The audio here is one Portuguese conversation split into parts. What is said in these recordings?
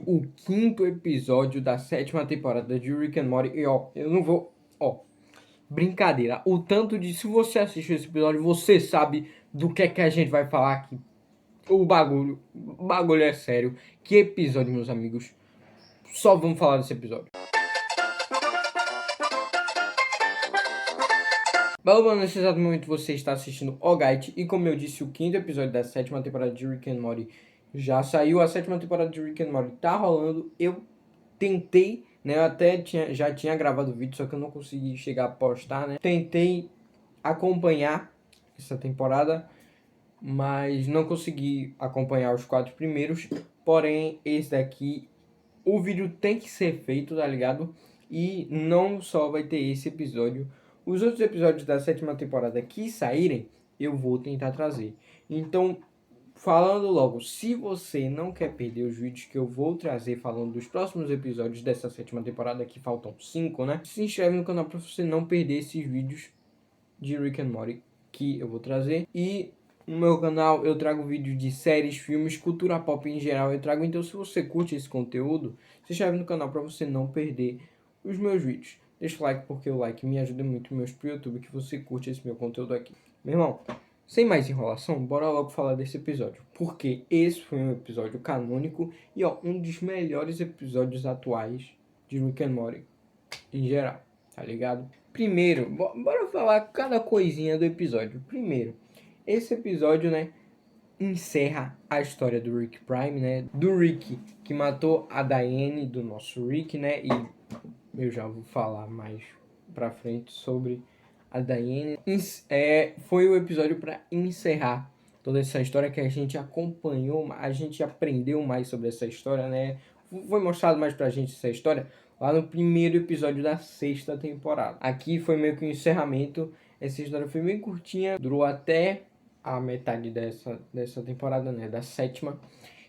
o quinto episódio da sétima temporada de Rick and Morty. E ó, eu não vou... Ó, brincadeira. O tanto de... Se você assistiu esse episódio, você sabe do que é que a gente vai falar aqui. O bagulho é sério. Que episódio, meus amigos. Só vamos falar desse episódio. Bom, nesse exato momento você está assistindo O Guide. E como eu disse, o quinto episódio da sétima temporada de Rick and Morty já saiu. A sétima temporada de Rick and Morty tá rolando. Eu tentei, né? Eu até já tinha gravado o vídeo, só que eu não consegui chegar a postar, né? Tentei acompanhar essa temporada, mas não consegui acompanhar os 4 primeiros. Porém, esse daqui, o vídeo tem que ser feito, tá ligado? E não só vai ter esse episódio. Os outros episódios da sétima temporada que saírem, eu vou tentar trazer. Então, falando logo, se você não quer perder os vídeos que eu vou trazer falando dos próximos episódios dessa sétima temporada, que faltam 5, né? Se inscreve no canal para você não perder esses vídeos de Rick and Morty que eu vou trazer. E no meu canal eu trago vídeos de séries, filmes, cultura pop em geral eu trago. Então se você curte esse conteúdo, se inscreve no canal para você não perder os meus vídeos. Deixa o like porque o like me ajuda muito meus pro YouTube que você curte esse meu conteúdo aqui. Meu irmão, sem mais enrolação, bora logo falar desse episódio. Porque esse foi um episódio canônico e ó, um dos melhores episódios atuais de Rick and Morty em geral, tá ligado? Primeiro, bora falar cada coisinha do episódio. Primeiro, esse episódio, né, encerra a história do Rick Prime, né? Do Rick que matou a Diane, do nosso Rick, né? E eu já vou falar mais pra frente sobre a Diane. Foi o episódio para encerrar toda essa história que a gente acompanhou, a gente aprendeu mais sobre essa história, né? Foi mostrado mais pra gente essa história lá no primeiro episódio da sexta temporada. Aqui foi meio que um encerramento. Essa história foi bem curtinha, durou até a metade dessa temporada, né? Da sétima.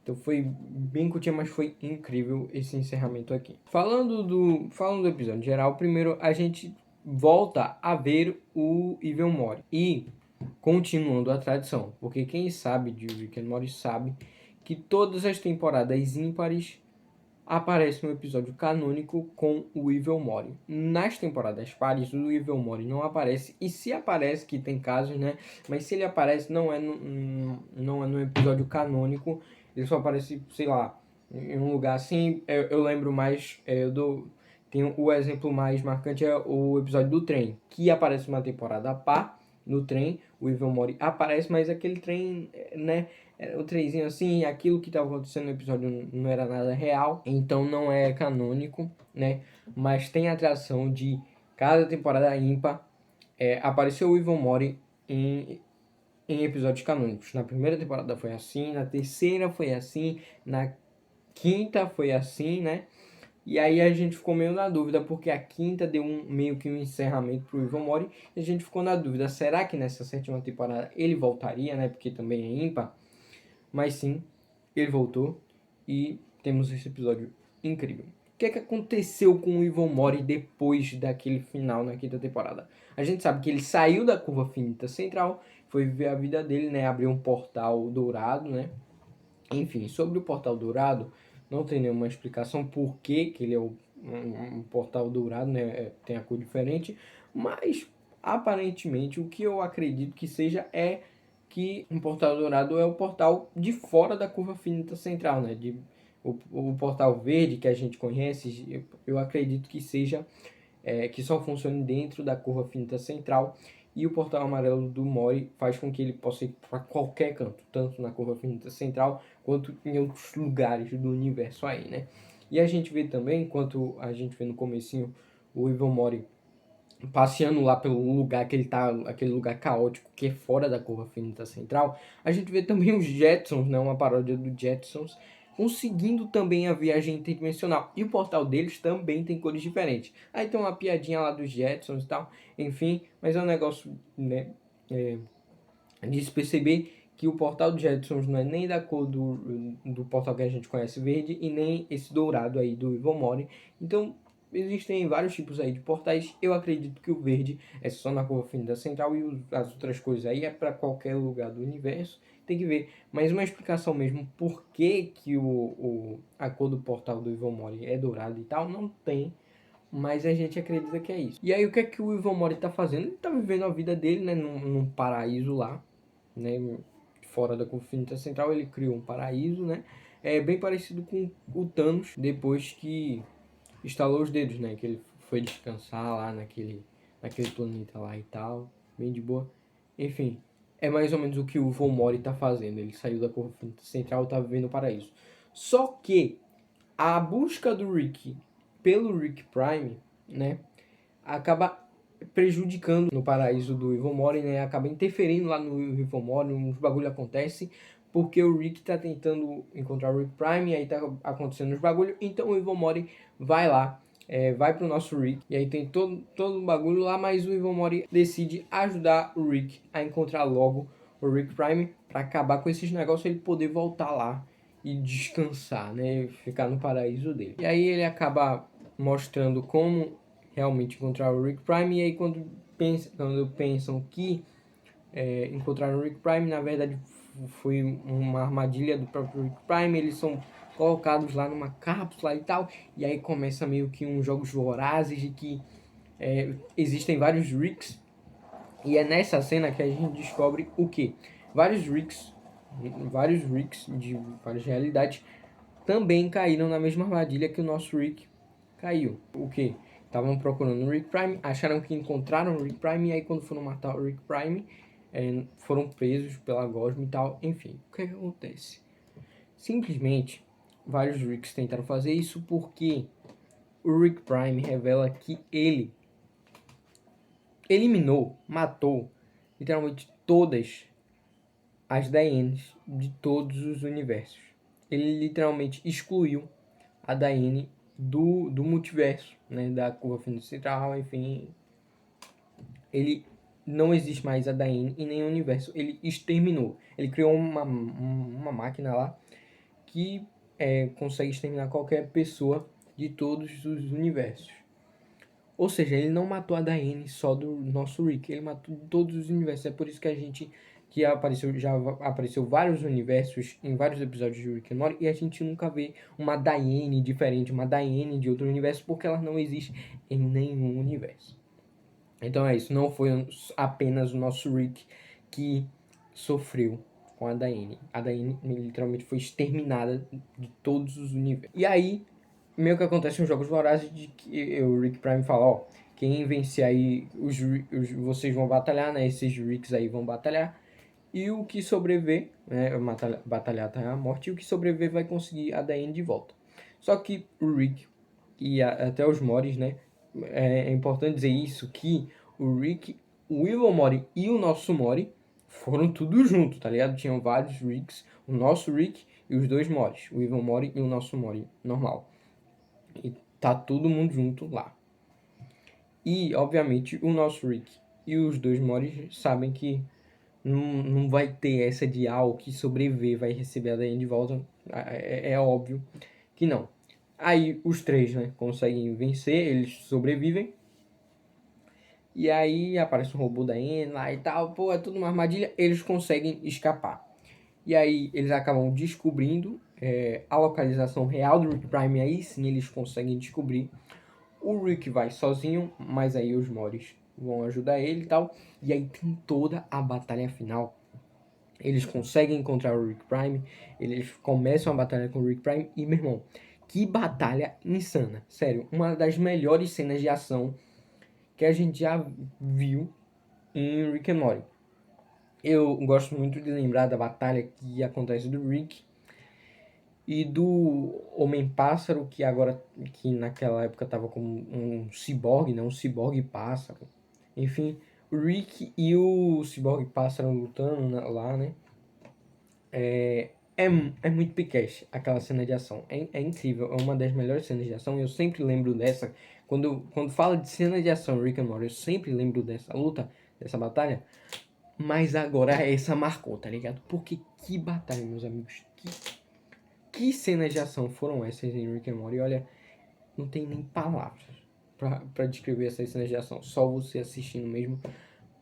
Então foi bem curtinha, mas foi incrível esse encerramento aqui. Falando do episódio em geral, primeiro a gente volta a ver o Evil Morty. E continuando a tradição, porque quem sabe de Rick and Morty sabe que todas as temporadas ímpares aparece um episódio canônico com o Evil Morty. Nas temporadas pares, o Evil Morty não aparece. E se aparece, que tem casos, né? Mas se ele aparece, não é no episódio canônico. Ele só aparece, sei lá, em um lugar assim. Eu lembro mais tem o exemplo mais marcante é o episódio do trem, que aparece uma temporada a par no trem. O Evil Morty aparece, mas aquele trem, né? O trenzinho assim, aquilo que estava acontecendo no episódio não era nada real, então não é canônico, né? Mas tem a atração de cada temporada ímpar apareceu o Evil Morty em episódios canônicos. Na primeira temporada foi assim, na terceira foi assim, na quinta foi assim, né? E aí a gente ficou meio na dúvida, porque a quinta deu meio que um encerramento pro Evil Morty, e a gente ficou na dúvida, será que nessa sétima temporada ele voltaria, né? Porque também é ímpar. Mas sim, ele voltou e temos esse episódio incrível. O que é que aconteceu com o Evil Morty depois daquele final na quinta temporada? A gente sabe que ele saiu da curva finita central, foi viver a vida dele, né? Abriu um portal dourado, né? Enfim, sobre o portal dourado, não tem nenhuma explicação por que ele é um portal dourado, né? Tem a cor diferente, mas aparentemente o que eu acredito que seja é que um portal dourado é o portal de fora da curva finita central, né? O portal verde que a gente conhece, eu acredito que seja que só funcione dentro da curva finita central. E o portal amarelo do Morty faz com que ele possa ir para qualquer canto, tanto na curva finita central quanto em outros lugares do universo aí, né? E a gente vê também, enquanto a gente vê no comecinho o Evil Morty passeando lá pelo lugar que ele tá, aquele lugar caótico que é fora da curva finita central, a gente vê também os Jetsons, né, uma paródia do Jetsons, conseguindo também a viagem interdimensional. E o portal deles também tem cores diferentes. Aí tem uma piadinha lá dos Jetsons e tal, enfim, mas é um negócio, né, de se perceber que o portal dos Jetsons não é nem da cor do portal que a gente conhece verde e nem esse dourado aí do Evil Morty. Então existem vários tipos aí de portais. Eu acredito que o verde é só na curva finita central e as outras coisas aí é para qualquer lugar do universo. tem que ver. Mas uma explicação mesmo por que a cor do portal do Ilvermorny é dourado e tal, não tem. Mas a gente acredita que é isso. E aí o que é que o Ilvermorny tá fazendo? Ele tá vivendo a vida dele, né, num paraíso lá, né, fora da Confidência Central. Ele criou um paraíso, né, bem parecido com o Thanos, depois que estalou os dedos, né, que ele foi descansar lá naquele planeta lá e tal, bem de boa. Enfim, é mais ou menos o que o Ilvermorny tá fazendo. Ele saiu da Confidência Central e tá vivendo o paraíso. Só que a busca do Rick pelo Rick Prime, né, acaba prejudicando no paraíso do Ilvermorny, né, acaba interferindo lá no Ilvermorny, uns bagulho acontece, porque o Rick tá tentando encontrar o Rick Prime, e aí tá acontecendo os bagulho, então o Ilvermorny vai lá, vai pro nosso Rick, e aí tem todo um bagulho lá, mas o Ilvermorny decide ajudar o Rick a encontrar logo o Rick Prime, para acabar com esses negócios, ele poder voltar lá e descansar, né, ficar no paraíso dele. E aí ele acaba mostrando como realmente encontrar o Rick Prime, e aí quando pensam que encontraram o Rick Prime, na verdade foi uma armadilha do próprio Rick Prime, eles são colocados lá numa cápsula e tal, e aí começa meio que uns jogos vorazes de que existem vários Ricks, e é nessa cena que a gente descobre o que? Vários Ricks de várias realidades também caíram na mesma armadilha que o nosso Rick caiu. O que? Estavam procurando o Rick Prime, acharam que encontraram o Rick Prime, e aí quando foram matar o Rick Prime, foram presos pela Gosma e tal. Enfim, o que acontece? Simplesmente, vários Ricks tentaram fazer isso porque o Rick Prime revela que ele eliminou, matou, literalmente todas as Dianes de todos os universos. Ele literalmente excluiu a Diane do multiverso, né, da curva final central, enfim. Ele não existe mais a Diane em nenhum universo. Ele exterminou. Ele criou uma máquina lá que consegue exterminar qualquer pessoa de todos os universos. Ou seja, ele não matou a Diane só do nosso Rick, ele matou todos os universos. É por isso que a gente já apareceu vários universos em vários episódios de Rick and Morty, e a gente nunca vê uma Diane diferente, uma Diane de outro universo, porque ela não existe em nenhum universo. Então é isso, não foi apenas o nosso Rick que sofreu com a Diane. A Diane literalmente foi exterminada de todos os universos. E aí, meio que acontece uns jogos vorazes de que o Rick Prime fala, ó, quem vencer aí, vocês vão batalhar, né, esses Ricks aí vão batalhar, e o que sobreviver, né, batalhar até a morte, e o que sobreviver vai conseguir a Diane de volta. Só que o Rick e até os Morris, né, é importante dizer isso, que o Rick, o Ilvermorny e o nosso Mori foram tudo junto, tá ligado? Tinham vários Ricks, o nosso Rick e os dois Morris, o Ilvermorny e o nosso Mori normal. E tá todo mundo junto lá. E, obviamente, o nosso Rick e os dois Morris sabem que não vai ter essa de o que sobreviver vai receber a Diane de volta. É óbvio que não. Aí os três, né, conseguem vencer, eles sobrevivem. E aí aparece um robô da Diane lá e tal. Pô, é tudo uma armadilha. Eles conseguem escapar. E aí eles acabam descobrindo a localização real do Rick Prime. E aí sim eles conseguem descobrir. O Rick vai sozinho, mas aí os Morris vão ajudar ele e tal. E aí tem toda a batalha final. Eles conseguem encontrar o Rick Prime. Eles começam a batalha com o Rick Prime. E, meu irmão, que batalha insana. Sério, uma das melhores cenas de ação que a gente já viu em Rick and Morty. Eu gosto muito de lembrar da batalha que acontece do Rick e do Homem-Pássaro, que naquela época tava como um ciborgue, né? Um ciborgue-pássaro. Enfim, o Rick e o ciborgue-pássaro lutando lá, né? É muito piquete aquela cena de ação. É incrível, é uma das melhores cenas de ação. Eu sempre lembro dessa. Quando fala de cena de ação Rick and Morty, eu sempre lembro dessa luta, dessa batalha. Mas agora essa marcou, tá ligado? Porque que batalha, meus amigos. Que cenas de ação foram essas em Rick and Morty? Olha, não tem nem palavras pra descrever essas cenas de ação. Só você assistindo mesmo.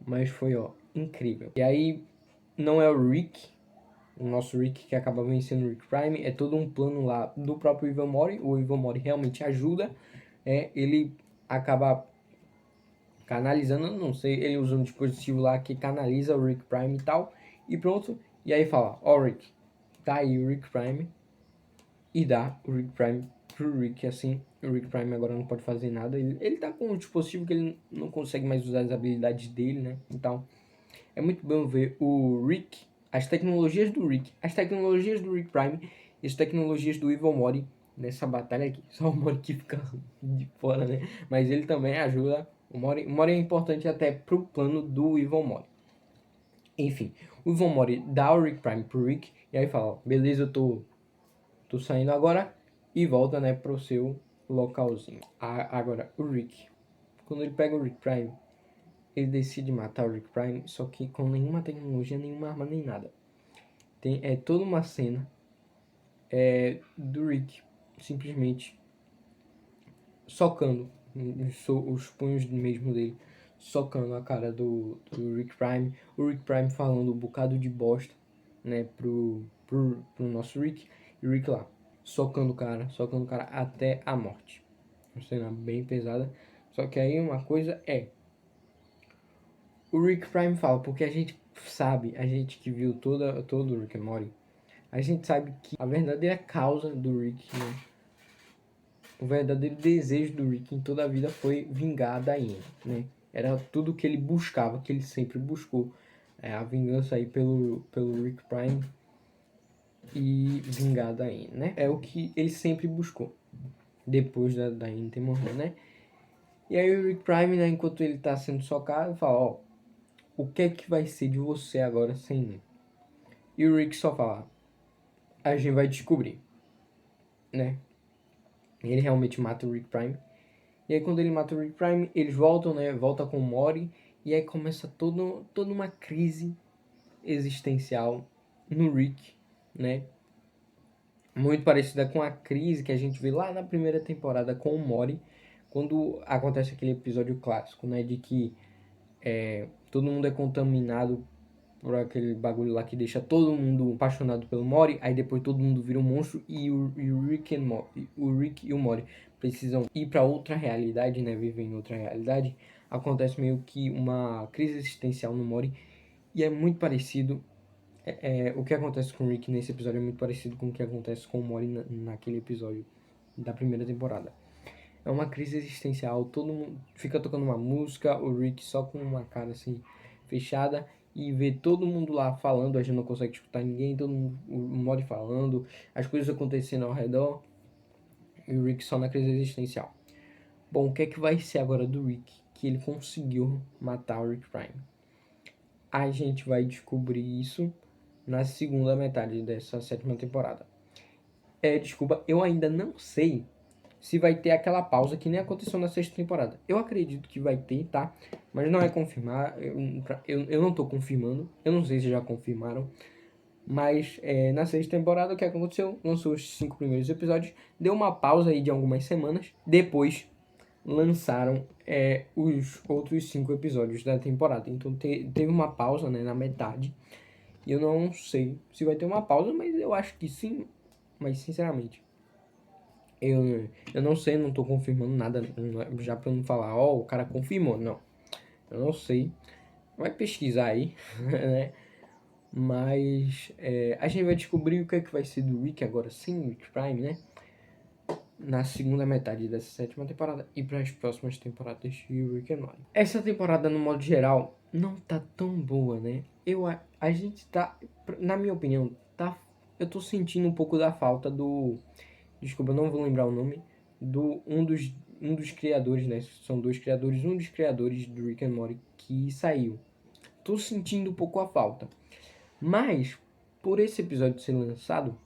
Mas foi, ó, incrível. E aí, não é o Rick o nosso Rick que acaba vencendo o Rick Prime. É todo um plano lá do próprio Ivan Mori. O Ivan Mori realmente ajuda. Ele acaba canalizando, não sei, ele usa um dispositivo lá que canaliza o Rick Prime e tal. E pronto. E aí fala, Rick, tá aí o Rick Prime. E dá o Rick Prime pro Rick, assim. O Rick Prime agora não pode fazer nada. Ele tá com um dispositivo que ele não consegue mais usar as habilidades dele, né? Então, é muito bom ver o Rick, as tecnologias do Rick, as tecnologias do Rick Prime e as tecnologias do Evil Mori nessa batalha aqui. Só o Mori que fica de fora, né? Mas ele também ajuda. O Mori é importante até pro plano do Evil Mori. Enfim, o Evil Mori dá o Rick Prime pro Rick e aí fala, ó, beleza, eu tô saindo agora, e volta, né, pro seu localzinho. Agora, o Rick, quando ele pega o Rick Prime, ele decide matar o Rick Prime, só que com nenhuma tecnologia, nenhuma arma, nem nada. Tem toda uma cena do Rick simplesmente socando os punhos mesmo dele, socando a cara do Rick Prime. O Rick Prime falando um bocado de bosta, né, pro nosso Rick. E o Rick lá, socando o cara até a morte. Uma cena bem pesada. Só que aí uma coisa o Rick Prime fala, porque a gente sabe, a gente que viu todo o Rick and Morty, a gente sabe que a verdadeira causa do Rick, né, o verdadeiro desejo do Rick em toda a vida foi vingar a Diane, né? Era tudo que ele buscava, que ele sempre buscou. A vingança aí pelo Rick Prime e vingar a Diane, né? É o que ele sempre buscou, depois da Diane ter morrido, né? E aí o Rick Prime, né, enquanto ele tá sendo socado, fala, ó, o que é que vai ser de você agora sem mim? E o Rick só fala, a gente vai descobrir, né? Ele realmente mata o Rick Prime. E aí quando ele mata o Rick Prime, eles voltam, né? Volta com o Mori. E aí começa toda uma crise existencial no Rick, né? Muito parecida com a crise que a gente vê lá na primeira temporada com o Mori. Quando acontece aquele episódio clássico, né? De que todo mundo é contaminado por aquele bagulho lá que deixa todo mundo apaixonado pelo Mori, aí depois todo mundo vira um monstro e o Rick e o Mori precisam ir para outra realidade, né, viver em outra realidade. Acontece meio que uma crise existencial no Mori e é muito parecido. O que acontece com o Rick nesse episódio é muito parecido com o que acontece com o Mori naquele episódio da primeira temporada. É uma crise existencial, todo mundo fica tocando uma música, o Rick só com uma cara assim fechada e vê todo mundo lá falando, a gente não consegue escutar ninguém, todo mundo, o Mori falando, as coisas acontecendo ao redor e o Rick só na crise existencial. Bom, o que é que vai ser agora do Rick que ele conseguiu matar o Rick Prime? A gente vai descobrir isso na segunda metade dessa sétima temporada. Desculpa, eu ainda não sei se vai ter aquela pausa que nem aconteceu na sexta temporada. Eu acredito que vai ter, tá? Mas não é confirmar. Eu não tô confirmando. Eu não sei se já confirmaram. Mas na sexta temporada o que aconteceu? Lançou os 5 primeiros episódios. Deu uma pausa aí de algumas semanas. Depois lançaram os outros 5 episódios da temporada. Então teve uma pausa, né, na metade. E eu não sei se vai ter uma pausa, mas eu acho que sim. Mas sinceramente, eu não sei, não tô confirmando nada, já pra não falar, o cara confirmou, não. Eu não sei. Vai pesquisar aí, né? Mas a gente vai descobrir o que é que vai ser do Rick agora sem Rick Prime, né? Na segunda metade dessa sétima temporada e para as próximas temporadas de Rick and Morty. Essa temporada, no modo geral, não tá tão boa, né? A gente tá, na minha opinião, eu tô sentindo um pouco da falta do... Desculpa, eu não vou lembrar o nome. Um dos criadores, né? São dois criadores. Um dos criadores do Rick and Morty que saiu. Tô sentindo um pouco a falta. Mas, por esse episódio ser lançado,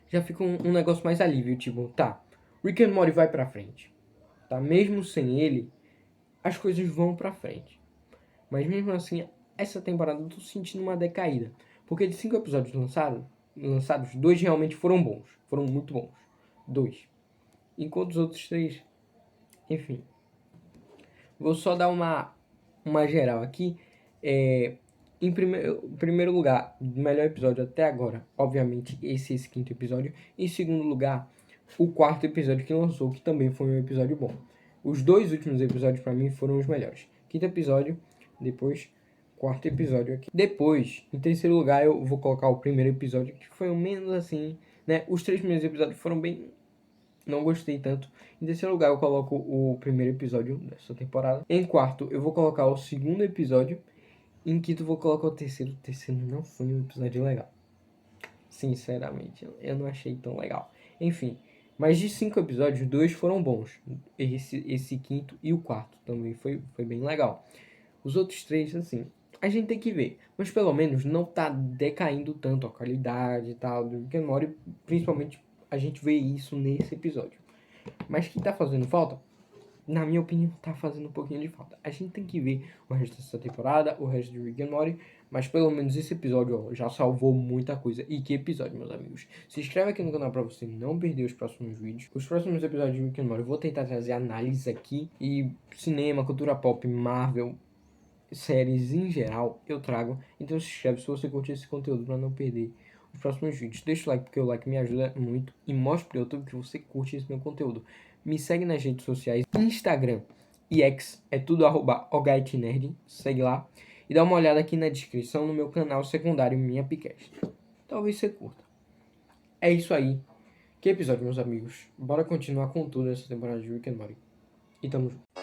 já fica um negócio mais alívio. Tipo, tá, Rick and Morty vai pra frente. Tá? Mesmo sem ele, as coisas vão pra frente. Mas mesmo assim, essa temporada eu tô sentindo uma decaída. Porque de 5 episódios lançados, 2 realmente foram bons. Foram muito bons. 2. Enquanto os outros 3, enfim. Vou só dar uma geral aqui. Em primeiro lugar, melhor episódio até agora, obviamente, esse quinto episódio. Em segundo lugar, o quarto episódio que lançou, que também foi um episódio bom. Os dois últimos episódios pra mim foram os melhores. Quinto episódio, depois quarto episódio aqui. Depois, em terceiro lugar, eu vou colocar o primeiro episódio, que foi o menos assim, né? Os 3 primeiros episódios foram bem... Não gostei tanto. Em terceiro lugar, eu coloco o primeiro episódio dessa temporada. Em quarto, eu vou colocar o segundo episódio. Em quinto, eu vou colocar o terceiro. O terceiro não foi um episódio legal. Sinceramente, eu não achei tão legal. Enfim, mas de 5 episódios, 2 foram bons. Esse quinto e o quarto também foi bem legal. Os outros 3, assim, a gente tem que ver. Mas pelo menos não tá decaindo tanto a qualidade e tal do Rick and Morty. Principalmente a gente vê isso nesse episódio. Mas que tá fazendo falta? Na minha opinião, tá fazendo um pouquinho de falta. A gente tem que ver o resto dessa temporada, o resto de Rick and Morty, mas pelo menos esse episódio, ó, já salvou muita coisa. E que episódio, meus amigos. Se inscreve aqui no canal pra você não perder os próximos vídeos. Os próximos episódios de Rick and Morty eu vou tentar trazer análise aqui. E cinema, cultura pop, Marvel, séries em geral, eu trago. Então se inscreve se você curtir esse conteúdo pra não perder os próximos vídeos. Deixa o like, porque o like me ajuda muito. E mostra pro YouTube que você curte esse meu conteúdo. Me segue nas redes sociais, Instagram e X, é tudo @ogaitnerd, segue lá. E dá uma olhada aqui na descrição no meu canal secundário Minha Picast. Talvez você curta. É isso aí. Que episódio, meus amigos. Bora continuar com tudo essa temporada de Rick and Morty. E tamo junto.